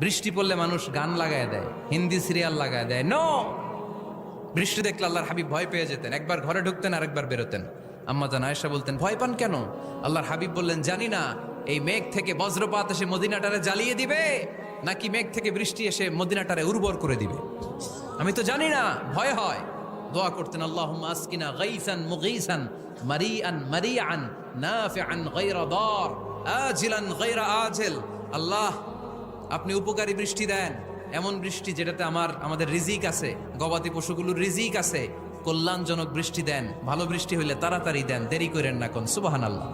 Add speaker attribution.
Speaker 1: বৃষ্টি পড়লে মানুষ গান লাগায় দেয়, হিন্দি সিরিয়াল লাগায় দেয়। নো, বৃষ্টি দেখলে আল্লাহর হাবিব ভয় পেয়ে যেতেন, একবার ঘরে ঢুকতেন আর একবার বেরোতেন। আম্মা জান আয়েশা বলতেন, ভয় পান কেন? আল্লাহর হাবিব বললেন, জানি না এই মেঘ থেকে বজ্রপাত এসে মদিনাটারে জ্বালিয়ে দিবে নাকি মেঘ থেকে বৃষ্টি এসে মদিনাটারে উর্বর করে দিবে, আমি তো জানি না, ভয় হয়। দোয়া করতেন, আল্লাহুম্মা আসকিনা গাইসান মুগীসান মারিআন মারিআন নাফিআন গায়রা দার আজিলান গায়রা আজিল। আল্লাহ, আপনি উপকারী বৃষ্টি দেন, এমন বৃষ্টি যেটাতে আমাদের রিজিক আছে, গবাদি পশুগুলোর রিজিক আছে, কল্যাণজনক বৃষ্টি দেন, ভালো বৃষ্টি হইলে তাড়াতাড়ি দেন, দেরি করেন না কোন। সুবহানাল্লাহ।